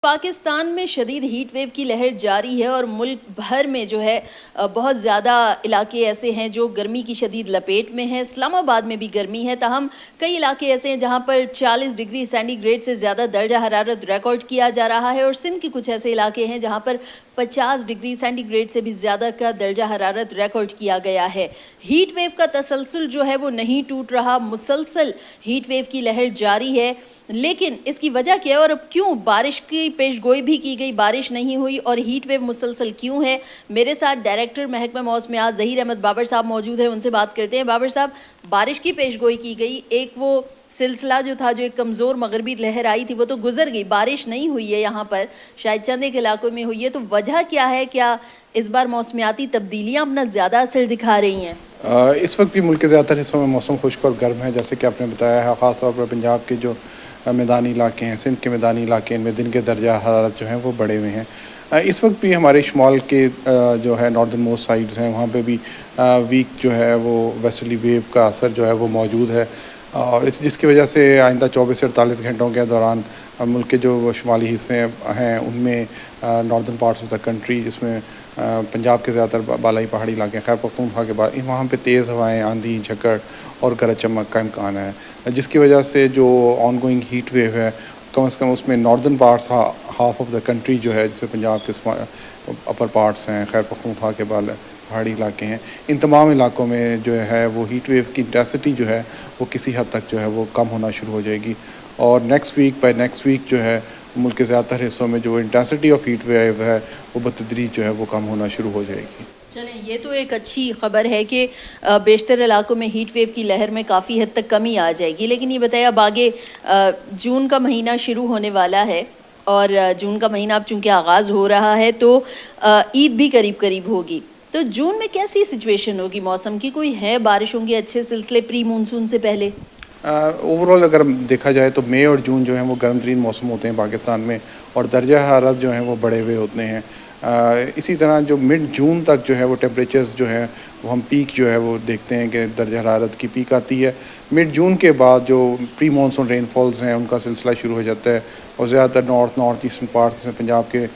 پاکستان میں شدید heat wave کی لہر جاری ہے اور ملک بھر میں جو ہے بہت زیادہ علاقے ایسے ہیں جو گرمی کی شدید لپیٹ میں ہیں۔ اسلام آباد میں بھی گرمی ہے، تاہم کئی علاقے ایسے ہیں جہاں پر 40 ڈگری سینٹی گریڈ سے زیادہ درجہ حرارت ریکارڈ کیا جا رہا ہے، اور سندھ کے کچھ ایسے علاقے ہیں جہاں پر 50 ڈگری سینٹی گریڈ سے بھی زیادہ کا درجہ حرارت ریکارڈ کیا گیا ہے۔ ہیٹ ویو کا تسلسل جو ہے وہ نہیں ٹوٹ رہا، مسلسل ہیٹ ویو کی لہر جاری ہے، لیکن اس کی وجہ کیا ہے اور اب کیوں بارش کی پیش گوئی بھی کی گئی، بارش نہیں ہوئی اور ہیٹ ویو مسلسل کیوں ہے؟ میرے ساتھ ڈائریکٹر محکمہ موسمیات ظہیر احمد بابر صاحب موجود ہیں، ان سے بات کرتے ہیں۔ بابر صاحب، بارش کی پیش گوئی کی گئی، ایک وہ سلسلہ جو تھا، جو ایک کمزور مغربی لہر آئی تھی، وہ تو گزر گئی، بارش نہیں ہوئی ہے یہاں پر، شاید چند ایک علاقوں میں ہوئی ہے، تو وجہ کیا ہے؟ کیا اس بار موسمیاتی تبدیلیاں اپنا زیادہ اثر دکھا رہی ہیں؟ اس وقت بھی ملک کے زیادہ تر حصوں میں موسم خشک اور گرم ہے، جیسے کہ آپ نے بتایا ہے۔ خاص طور پر پنجاب کے جو میدانی علاقے ہیں، سندھ کے میدانی علاقے، ان میں دن کے درجہ حرارت جو ہیں وہ بڑے ہوئے ہیں۔ اس وقت بھی ہمارے شمال کے جو ہے ناردرن موسٹ سائڈز ہیں، وہاں پہ بھی ویک جو ہے وہ ویسٹرلی ویو کا اثر جو ہے وہ موجود ہے، اور جس کی وجہ سے آئندہ 24 سے 48 گھنٹوں کے دوران ملک کے جو شمالی حصے ہیں ان میں northern parts of the country, جس میں پنجاب کے زیادہ تر بالائی پہاڑی علاقے، خیر پختونخوا کے بعد وہاں پہ تیز ہوائیں، آندھی، جھکڑ اور گرج چمک کا امکان ہے، جس کی وجہ سے جو آن گوئنگ ہیٹ ویو ہے، کم از کم اس میں northern parts half of the country جو ہے، جسے پنجاب کے اپر پارٹس ہیں، خیر پختونخوا کے پہاڑی علاقے ہیں، ان تمام علاقوں میں جو ہے وہ ہیٹ ویو کی انٹینسٹی جو ہے وہ کسی حد تک جو ہے وہ کم ہونا شروع ہو جائے گی، اور نیکسٹ ویک جو ہے ملک کے زیادہ تر حصوں میں جو انٹینسٹی آف ہیٹ ویو ہے وہ بتدریج جو ہے وہ کم ہونا شروع ہو جائے گی۔ چلیں، یہ تو ایک اچھی خبر ہے کہ بیشتر علاقوں میں ہیٹ ویو کی لہر میں کافی حد تک کمی آ جائے گی، لیکن یہ بتائیں، اب آگے جون کا مہینہ شروع ہونے والا ہے، اور جون کا مہینہ اب چونکہ آغاز ہو رہا ہے تو عید بھی قریب ہوگی، تو جون میں کیسی سچویشن ہوگی موسم کی؟ کوئی ہے بارشوں کے اچھے سلسلے پری مونسون سے پہلے؟ اوور آل اگر دیکھا جائے تو مئی اور جون جو ہیں وہ گرم ترین موسم ہوتے ہیں پاکستان میں، اور درجہ حرارت جو ہیں وہ بڑے ہوئے ہوتے ہیں۔ اسی طرح جو مڈ جون تک جو ہے وہ ٹیمپریچرز جو ہیں وہ ہم پیک جو ہے وہ دیکھتے ہیں کہ درجہ حرارت کی پیک آتی ہے۔ مڈ جون کے بعد جو پری مانسون رین فالز ہیں ان کا سلسلہ شروع ہو جاتا ہے، اور زیادہ تر نارتھ ایسٹرن پارٹس میں پنجاب کے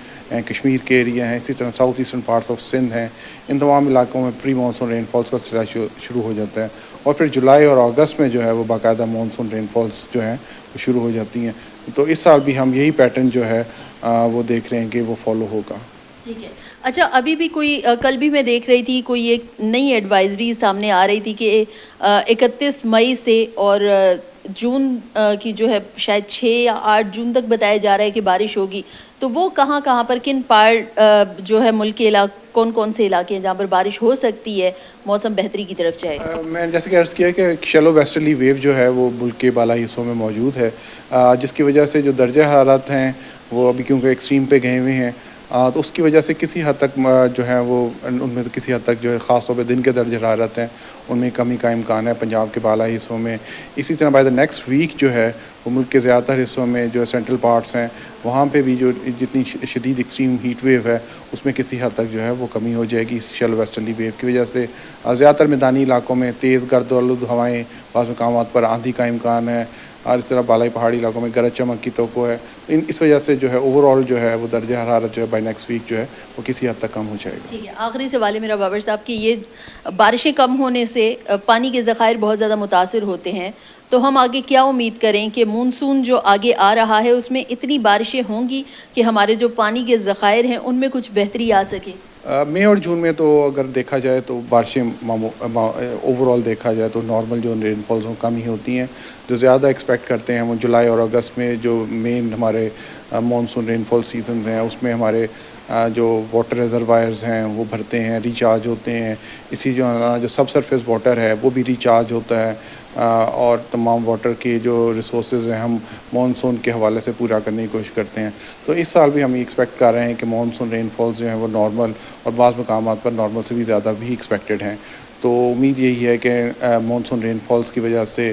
کشمیر کے ایریا ہیں، اسی طرح south eastern parts of Sindh ہیں، ان تمام علاقوں میں پری مانسون رین فالز کا سلسلہ شروع ہو جاتا ہے، اور پھر جولائی اور اگست میں جو ہے وہ باقاعدہ مانسون رین فالز جو ہیں وہ شروع ہو جاتی ہیں۔ تو اس سال بھی ہم یہی پیٹرن جو ہے وہ دیکھ رہے ہیں کہ وہ فالو ہوگا۔ ٹھیک ہے، اچھا، ابھی بھی کوئی کل بھی میں دیکھ رہی تھی کوئی ایک نئی ایڈوائزری سامنے آ رہی تھی کہ 31 مئی سے اور جون کی جو ہے شاید 6 یا 8 جون تک بتایا جا رہا ہے کہ بارش ہوگی، تو وہ کہاں پر کن پارٹ جو ہے ملک کے کون سے علاقے ہیں جہاں پر بارش ہو سکتی ہے، موسم بہتری کی طرف جائے؟ میں جیسے کہ عرض کیا کہ شیلو ویسٹرلی ویو جو ہے وہ ملک کے بالائی حصوں میں موجود ہے، جس کی وجہ سے جو درجہ حرارت ہیں وہ ابھی کیونکہ ایکسٹریم پہ گئے ہوئے ہیں، تو اس کی وجہ سے کسی حد تک جو ہے وہ ان میں کسی حد تک جو ہے خاص طور پہ دن کے درجہ حرارت ہیں ان میں کمی کا امکان ہے پنجاب کے بالائی حصوں میں۔ اسی طرح بائی دا نیکسٹ ویک جو ہے وہ ملک کے زیادہ تر حصوں میں جو سینٹرل پارٹس ہیں وہاں پہ بھی جو جتنی شدید ایکسٹریم ہیٹ ویو ہے اس میں کسی حد تک جو ہے وہ کمی ہو جائے گی شیلو ویسٹرلی ویو کی وجہ سے۔ زیادہ تر میدانی علاقوں میں تیز گرد و آلود ہوائیں، بعض مقامات پر آندھی کا امکان ہے، اور اس طرح بالائی پہاڑی علاقوں میں گرج چمک کی توقع ہے۔ اس وجہ سے جو ہے اوور آل جو ہے وہ درجہ حرارت جو ہے بائی نیکسٹ ویک جو ہے وہ کسی حد تک کم ہو جائے گا۔ ٹھیک ہے، آخری سوال ہے میرا بابر صاحب کہ یہ بارشیں کم ہونے سے پانی کے ذخائر بہت زیادہ متاثر ہوتے ہیں، تو ہم آگے کیا امید کریں کہ مونسون جو آگے آ رہا ہے اس میں اتنی بارشیں ہوں گی کہ ہمارے جو پانی کے ذخائر ہیں ان میں کچھ بہتری آ سکے؟ مئی اور جون میں تو اگر دیکھا جائے تو بارشیں اوور آل دیکھا جائے تو نارمل جو رین فالز ہیں کم ہی ہوتی ہیں۔ جو زیادہ ایکسپیکٹ کرتے ہیں وہ جولائی اور اگست میں جو مین ہمارے مانسون رین فال سیزنز ہیں اس میں ہمارے جو واٹر ریزروائرز ہیں وہ بھرتے ہیں، ریچارج ہوتے ہیں، اسی جو سب سرفیس واٹر ہے وہ بھی ریچارج ہوتا ہے، اور تمام واٹر کی جو ریسورسز ہیں ہم مانسون کے حوالے سے پورا کرنے کی کوشش کرتے ہیں۔ تو اس سال بھی ہم یہ ایکسپیکٹ کر رہے ہیں کہ مانسون رین فالز جو ہیں وہ نارمل اور بعض مقامات پر نارمل سے بھی زیادہ بھی ایکسپیکٹڈ ہیں۔ تو امید یہی ہے کہ مانسون رین فالز کی وجہ سے